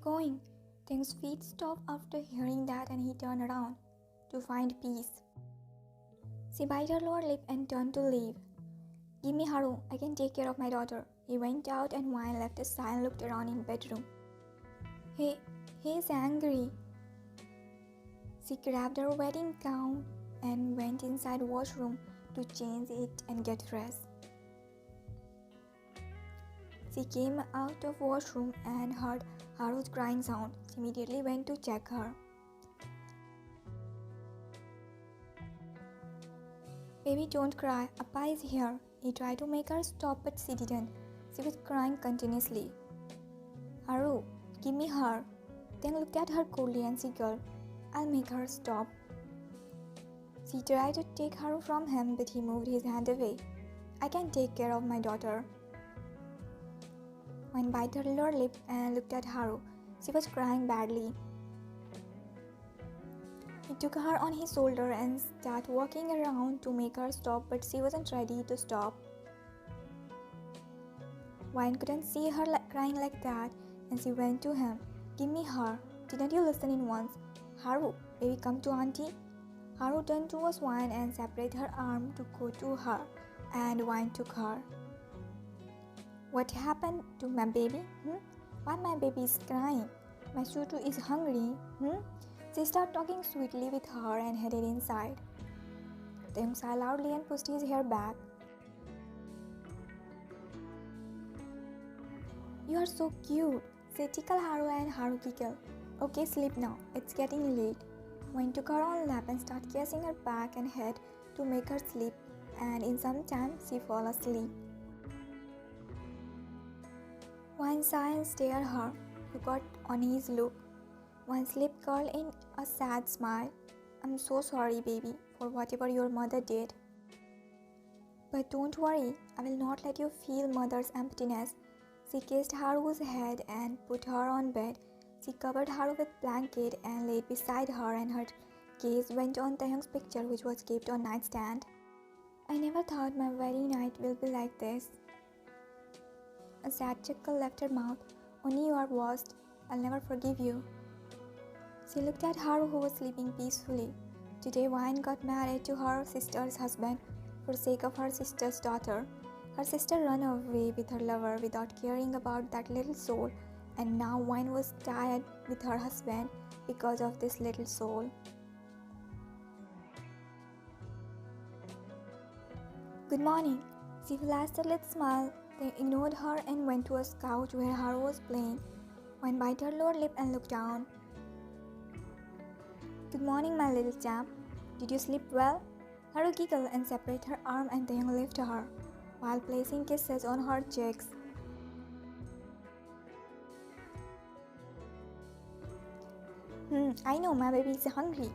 going? Taehyung's feet stopped after hearing that and he turned around to find peace. She bit her lower lip and turned to leave. Give me Haru, I can take care of my daughter. He went out and Wine left aside and looked around in the bedroom. He's angry. She grabbed her wedding gown and went inside the washroom to change it and get fresh. She came out of washroom and heard Haru's crying sound. She immediately went to check her. Baby, don't cry. Appa is here. He tried to make her stop, but she didn't. She was crying continuously. Haru, give me her. Then looked at her coolly and said, girl, I'll make her stop. She tried to take Haru from him, but he moved his hand away. I can take care of my daughter. Wine bit her lower lip and looked at Haru. She was crying badly. He took her on his shoulder and started walking around to make her stop, but she wasn't ready to stop. Wine couldn't see her crying like that, and she went to him. Give me her. Didn't you listen in once? Haru, baby, come to auntie. Haru turned towards Wine and separated her arm to go to her, and Wine took her. What happened to my baby? Why my baby is crying? My Sutu is hungry. She started talking sweetly with her and headed inside. Taehyung sighed loudly and pushed his hair back. You are so cute. Say tickle Haru and Haru giggle. Okay, sleep now. It's getting late. Wine took her on lap and started kissing her back and head to make her sleep, and in some time she fell asleep. Wine sighed and stared at her. He got on his look. Wine's lip curled in a sad smile. I'm so sorry, baby, for whatever your mother did. But don't worry, I will not let you feel mother's emptiness. She kissed Haru's head and put her on bed. She covered Haru with blanket and laid beside her, and her gaze went on Taehyung's picture, which was kept on nightstand. I never thought my wedding night will be like this. A sad chuckle left her mouth. Only you are worst. I'll never forgive you. She looked at Haru, who was sleeping peacefully. Today Wine got married to her sister's husband for the sake of her sister's daughter. Her sister ran away with her lover without caring about that little soul, and now Wine was tired with her husband because of this little soul. Good morning. She flashed a little smile. They ignored her and went to a couch where Haru was playing. Wine bit her lower lip and looked down. Good morning, my little chap. Did you sleep well? Haru giggled and separated her arm, and Taehyung lifted her while placing kisses on her cheeks. I know my baby is hungry.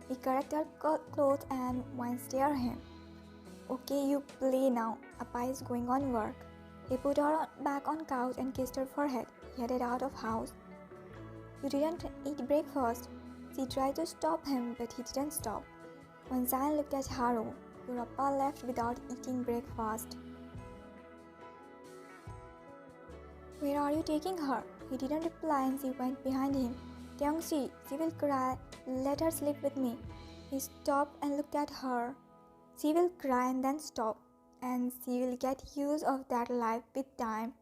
He corrected her clothes and Wine stared at him. Okay, you play now. Appa is going on work. He put her back on couch and kissed her forehead. He headed out of house. You didn't eat breakfast. She tried to stop him, but he didn't stop. When Zion looked at Haru, your Appa left without eating breakfast. Where are you taking her? He didn't reply and she went behind him. Taehyung, she will cry. Let her sleep with me. He stopped and looked at her. She will cry and then stop, and she will get used of that life with time.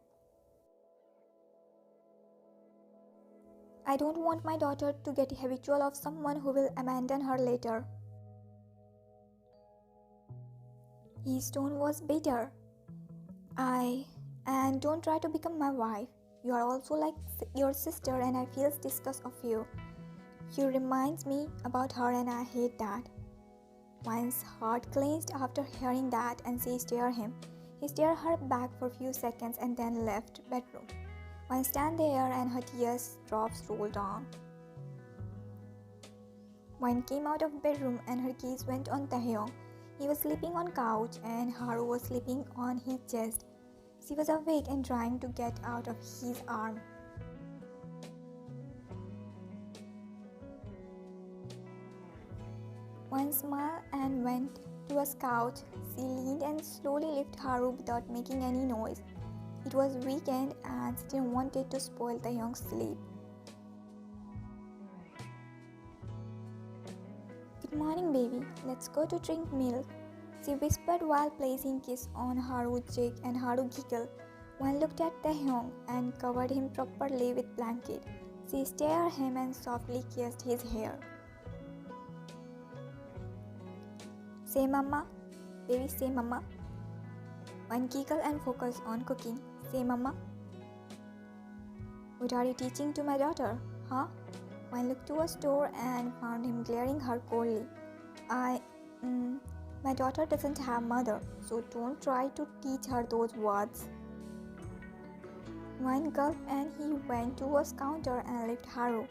I don't want my daughter to get habitual of someone who will abandon her later. His tone was bitter. And don't try to become my wife. You are also like your sister and I feel disgust of you. You reminds me about her and I hate that. Wine's heart clenched after hearing that and she stared at him. He stared her back for a few seconds and then left bedroom. Wine stand there and her tears drops rolled down. Wine came out of bedroom and her gaze went on Taehyung. He was sleeping on couch and Haru was sleeping on his chest. She was awake and trying to get out of his arm. Wine smiled and went to a couch. She leaned and slowly lifted Haru without making any noise. It was weekend and she didn't want it to spoil Taehyung's sleep. Good morning, baby. Let's go to drink milk, she whispered while placing kiss on Haru's cheek, and Haru giggled. One looked at Taehyung and covered him properly with blanket. She stared at him and softly kissed his hair. Say mama, baby, say mama. One giggled and focused on cooking. Say mama. What are you teaching to my daughter, huh? One looked to a store and found him glaring her coldly. My daughter doesn't have mother, so don't try to teach her those words. One gulped and he went to a counter and left Haru.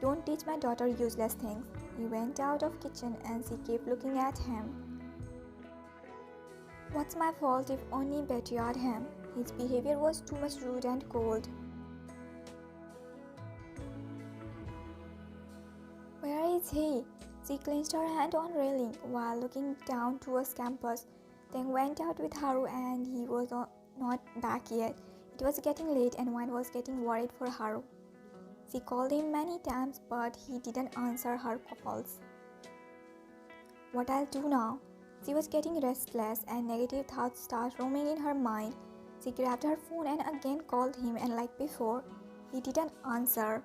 Don't teach my daughter useless things. He went out of kitchen and she kept looking at him. What's my fault if only bettered him? His behavior was too much rude and cold. Where is he? She clenched her hand on railing while looking down towards campus. Then went out with Haru and he was not back yet. It was getting late and one was getting worried for Haru. She called him many times but he didn't answer her calls. What I'll do now? She was getting restless and negative thoughts started roaming in her mind. She grabbed her phone and again called him, and like before, he didn't answer.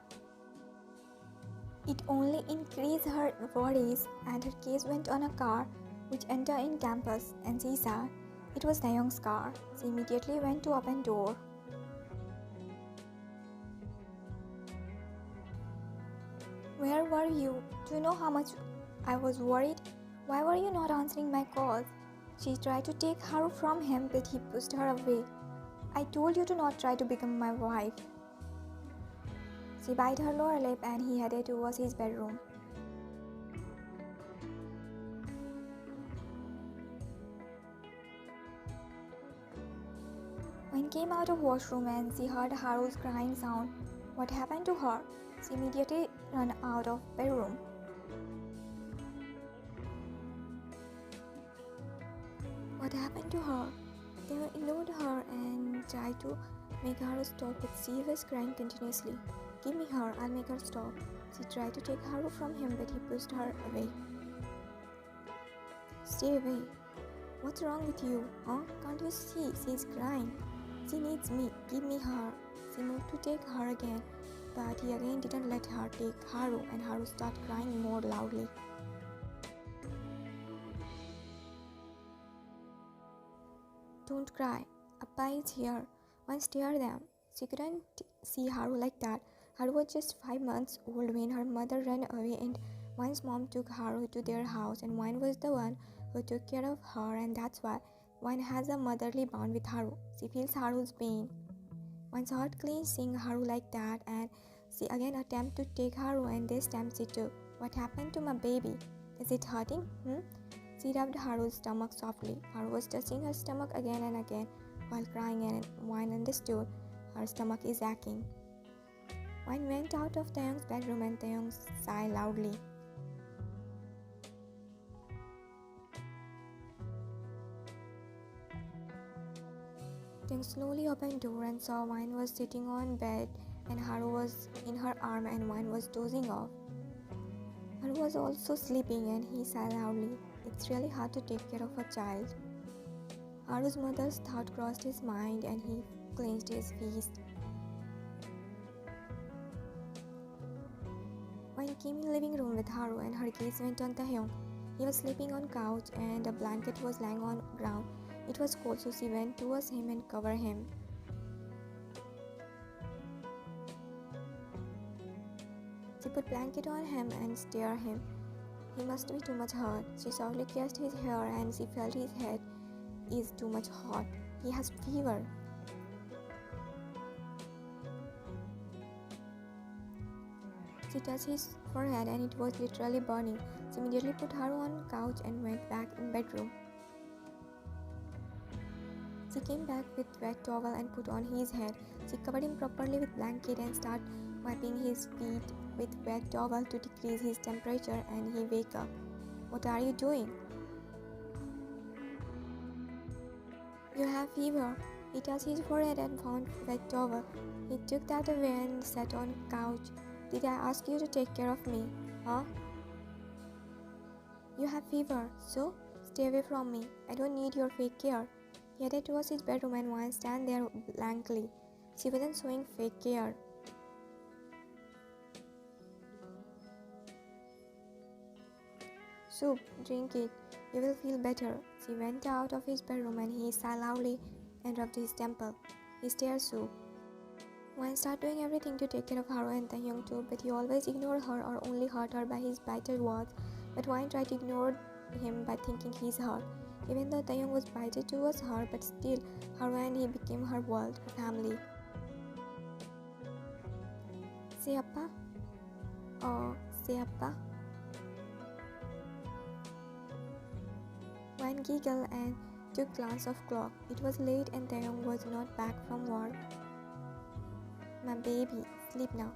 It only increased her worries and her gaze went on a car which entered in campus and she saw it was Taehyung's car. She immediately went to open door. Where were you? Do you know how much I was worried? Why were you not answering my calls? She tried to take Haru from him but he pushed her away. I told you to not try to become my wife. She bit her lower lip and he headed towards his bedroom. When came out of washroom and she heard Haru's crying sound. What happened to her? She immediately ran out of bedroom. What happened to her? They ignored her and tried to make Haru stop, but she was crying continuously. Give me her, I'll make her stop. She tried to take Haru from him, but he pushed her away. Stay away. What's wrong with you, huh? Can't you see? She's crying. She needs me. Give me her. She moved to take her again, but he again didn't let her take Haru, and Haru started crying more loudly. Don't cry. Appa is here. One stared them. She couldn't see Haru like that. Haru was just 5 months old when her mother ran away and One's mom took Haru to their house and One was the one who took care of her, and that's why One has a motherly bond with Haru. She feels Haru's pain. One's heart clenched seeing Haru like that, and she again attempted to take Haru, and this time she took. What happened to my baby? Is it hurting? She rubbed Haru's stomach softly. Haru was touching her stomach again and again while crying, and One understood her stomach is aching. One went out of Taehyung's bedroom and Taehyung sighed loudly. Taehyung slowly opened door and saw One was sitting on bed and Haru was in her arm and One was dozing off. Haru was also sleeping and he sighed loudly. It's really hard to take care of a child. Haru's mother's thought crossed his mind and he clenched his fist. One came in the living room with Haru and her gaze went on Taehyung. He was sleeping on couch and a blanket was lying on ground. It was cold, so she went towards him and covered him. She put blanket on him and stared at him. He must be too much hurt. She softly kissed his hair and she felt his head is too much hot. He has fever. She touched his forehead and it was literally burning. She immediately put Haru on couch and went back in bedroom. She came back with wet towel and put on his head. She covered him properly with blanket and started wiping his feet with wet towel to decrease his temperature, and he wake up. What are you doing? You have fever. He touched his forehead and found wet towel. He took that away and sat on couch. Did I ask you to take care of me? Huh? You have fever, so stay away from me. I don't need your fake care. He headed towards his bedroom and Wan stand there blankly. She wasn't showing fake care. Soup, drink it. You will feel better. She went out of his bedroom and he sighed loudly and rubbed his temple. He stared Soup. Wan started doing everything to take care of Haru and Taehyung too, but he always ignored her or only hurt her by his bitter words. But Wan tried to ignore him by thinking he's her. Even though Taehyung was bitter towards her, but still, Haru and he became her world, her family. Siapa? Oh, siapa? Wan giggled and took a glance of clock. It was late and Taehyung was not back from work. My baby, sleep now.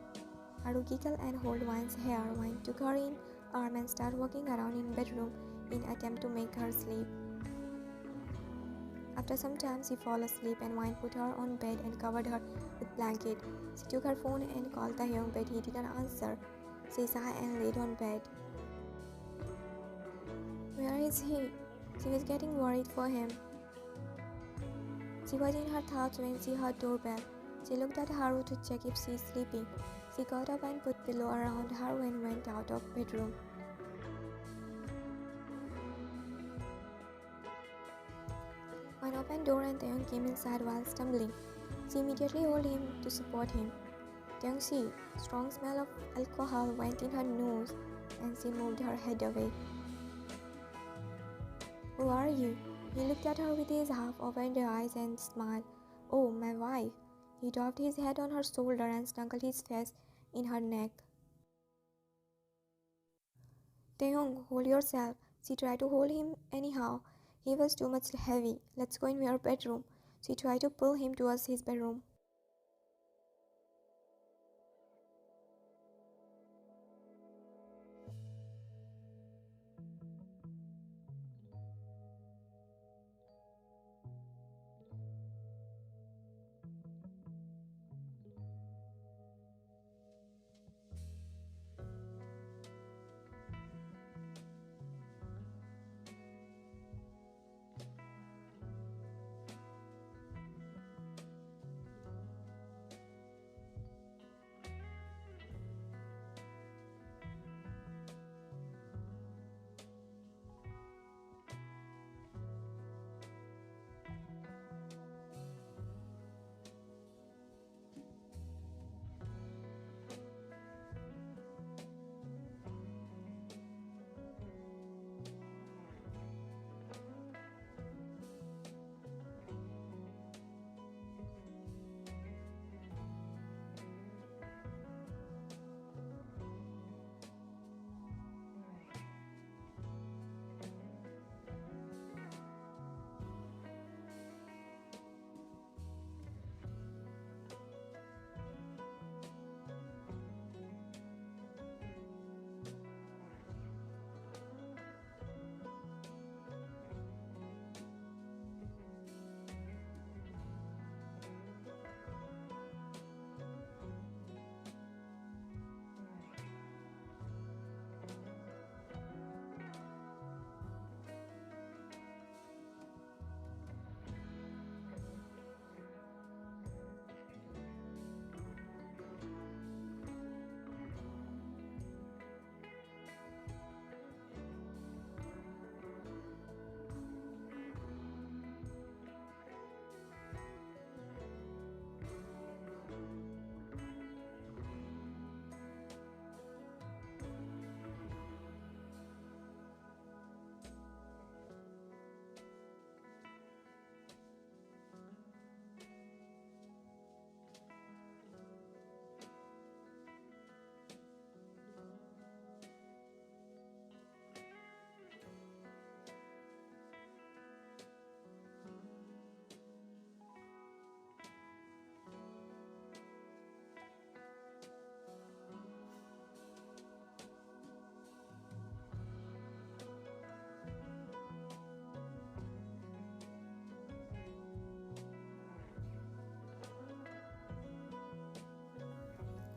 Haru giggled and held Wan's hair. Wan took her in arm and started walking around in bedroom in attempt to make her sleep. After some time, she fell asleep and Wan put her on bed and covered her with blanket. She took her phone and called Taehyung, but he didn't answer. She sighed and laid on bed. Where is he? She was getting worried for him. She was in her thoughts when she heard doorbell. She looked at Haru to check if she is sleeping. She got up and put pillow around Haru and went out of bedroom. Wan opened door and Taehyung came inside while stumbling. She immediately held him to support him. Taehyung, strong smell of alcohol went in her nose and she moved her head away. Who are you? He looked at her with his half-opened eyes and smiled. Oh, my wife. He dropped his head on her shoulder and snuggled his face in her neck. Taehyung, hold yourself. She tried to hold him anyhow. He was too much heavy. Let's go in your bedroom. She tried to pull him towards his bedroom.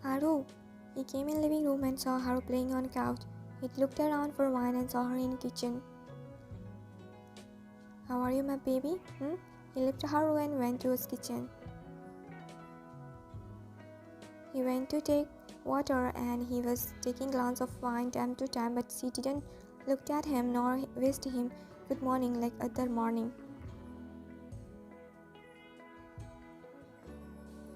Haru! He came in living room and saw Haru playing on couch. He looked around for Wine and saw her in the kitchen. How are you, my baby? He left her and went to his kitchen. He went to take water and he was taking glass of wine time to time, but she didn't look at him nor wished him good morning like other morning.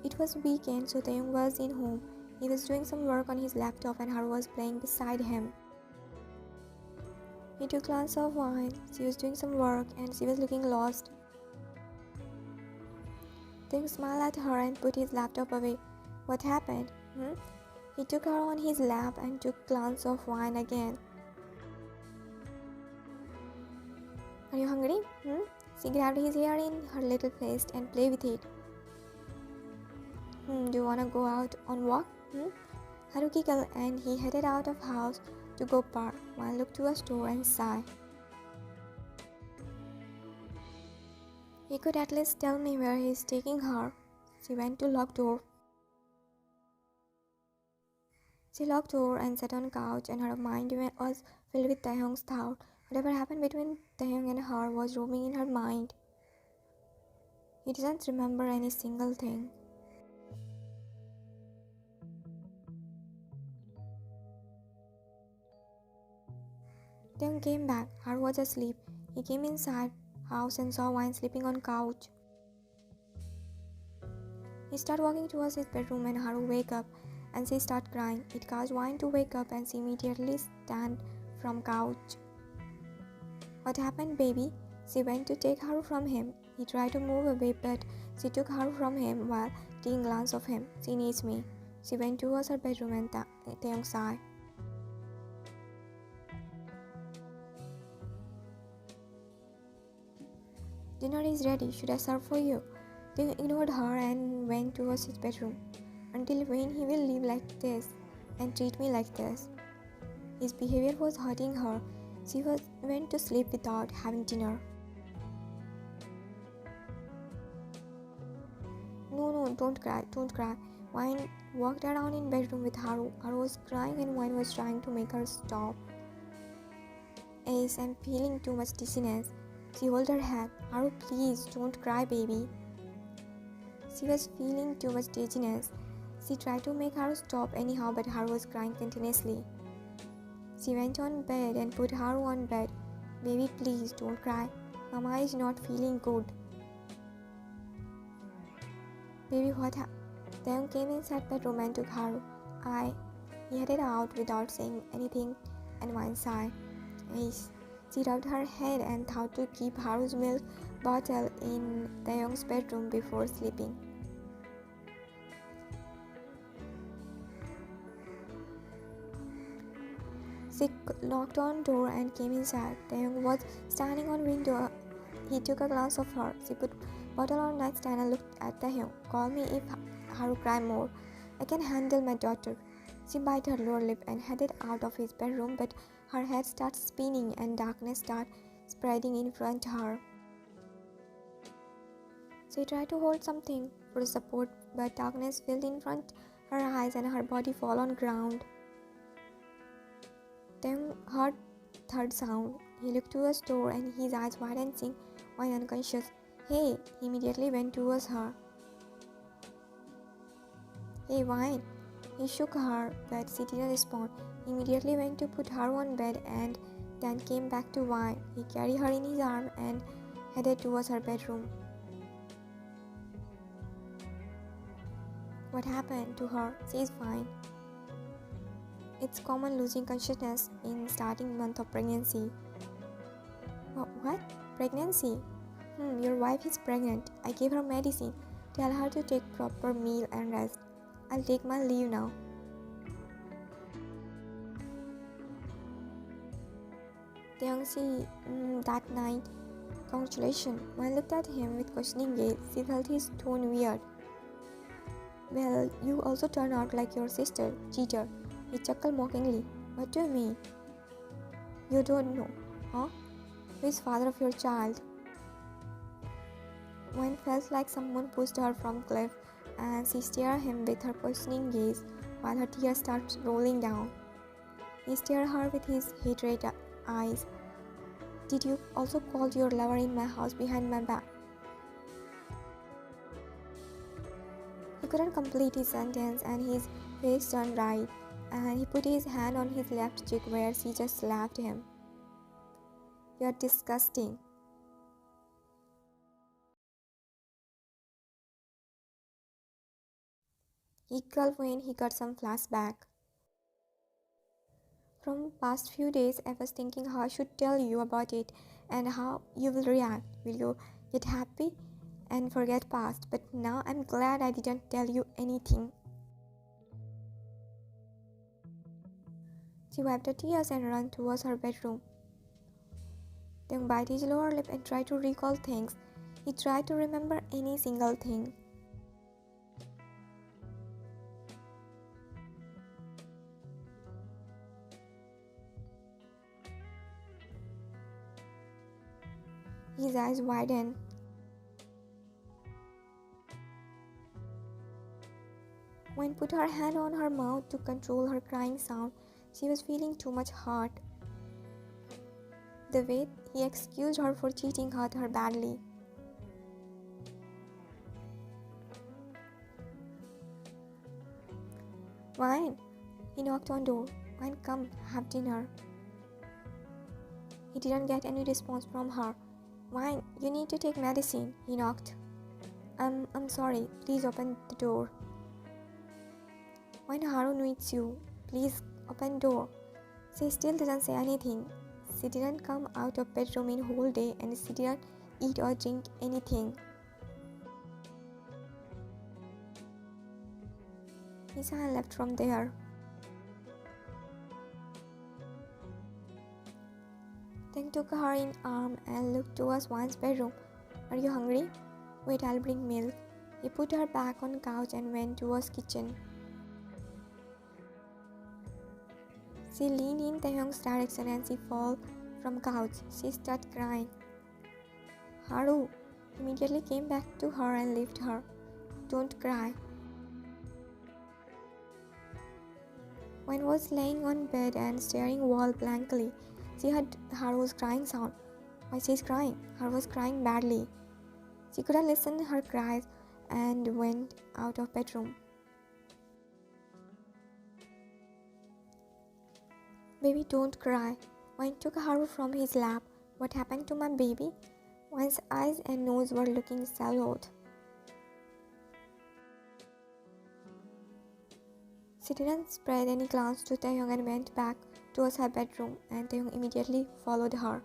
It was weekend, so Taehyung was in home. He was doing some work on his laptop and her was playing beside him. He took a glass of wine. She was doing some work and she was looking lost. Taehyung smiled at her and put his laptop away. What happened? He took her on his lap and took a glass of wine again. Are you hungry? She grabbed his hair in her little fist and played with it. Do you wanna go out on walk? Haru giggled and he headed out of house to go park. Wine looked to a store and sighed. He could at least tell me where he is taking her. She went to lock door. She locked door and sat on couch and her mind was filled with Taehyung's thought. Whatever happened between Taehyung and her was roaming in her mind. He doesn't remember any single thing. Taehyung came back. Her was asleep. He came inside house and saw Wine sleeping on couch. He started walking towards his bedroom and Haru wake up and she started crying. It caused Wine to wake up and she immediately stand from couch. What happened, baby? She went to take Haru from him. He tried to move away but she took Haru from him while taking a glance of him. She needs me. She went towards her bedroom and Taehyung sighed. Dinner is ready. Should I serve for you? They ignored her and went towards his bedroom. Until when he will live like this and treat me like this? His behavior was hurting her. She went to sleep without having dinner. No, don't cry. Wine walked around in bedroom with Haru. Haru was crying and Wine was trying to make her stop. Ace, I'm feeling too much dizziness. She held her head. Haru, please, don't cry, baby. She was feeling too much dizziness. She tried to make Haru stop anyhow, but Haru was crying continuously. She went on bed and put Haru on bed. Baby, please, don't cry. Mama is not feeling good. Baby, what happened? Taehyung came inside bedroom and took Haru. He headed out without saying anything and Wine sighed. Ace. She rubbed her head and thought to keep Haru's milk bottle in Taehyung's bedroom before sleeping. She knocked on door and came inside. Taehyung was standing on window. He took a glance of her. She put bottle on nightstand and looked at Taehyung. Call me if Haru cry more. I can handle my daughter. She bit her lower lip and headed out of his bedroom, but her head started spinning and darkness started spreading in front of her. She tried to hold something for support, but darkness filled in front her eyes and her body fell on ground. Taehyung heard third sound. He looked to a door and his eyes widened, seeing Wine unconscious. Hey! He immediately went towards her. Hey, Wine! He shook her, but she didn't respond. He immediately went to put her on bed and then came back to Wine. He carried her in his arm and headed towards her bedroom. What happened to her? She is fine. It's common losing consciousness in starting month of pregnancy. What? Pregnancy? Your wife is pregnant. I gave her medicine. Tell her to take proper meal and rest. I'll take my leave now. Taehyung that night. Congratulations. When I looked at him with questioning gaze, she felt his tone weird. Well, you also turned out like your sister, cheater. He chuckled mockingly. What do you mean? You don't know, huh? Who is father of your child? Wine felt like someone pushed her from cliff, and she stared at him with her questioning gaze while her tears started rolling down. He stared her with his hatred eyes. Did you also call your lover in my house behind my back? He couldn't complete his sentence and his face turned red, and he put his hand on his left cheek where she just slapped him. You're disgusting. He gulped when he got some flashback. From past few days, I was thinking how I should tell you about it and how you will react. Will you get happy and forget past? But now I'm glad I didn't tell you anything. She wiped her tears and ran towards her bedroom. Then bit his lower lip and tried to recall things. He tried to remember any single thing. His eyes widened. When put her hand on her mouth to control her crying sound, she was feeling too much hurt. The way he excused her for cheating hurt her badly. Wine! He knocked on door. Wine, come, have dinner. He didn't get any response from her. Wine, you need to take medicine. He knocked. I'm sorry. Please open the door. Wine, Haru needs you. Please open door. She still didn't say anything. She didn't come out of bedroom in whole day and she didn't eat or drink anything. Nisa left from there. Then took her in arm and looked towards Wine's bedroom. Are you hungry? Wait, I'll bring milk. He put her back on couch and went towards kitchen. She leaned in Taehyung's direction and she fell from couch. She started crying. Haru immediately came back to her and lifted her. Don't cry. Wine was laying on bed and staring wall blankly. She heard Haru's crying sound. Why she's crying? Haru was crying badly. She couldn't listen to her cries and went out of bedroom. Baby, don't cry. Wine took Haru from his lap. What happened to my baby? Wine's eyes and nose were looking swallowed. She didn't spread any glance to Taehyung and went back towards her bedroom, and Taehyung immediately followed her.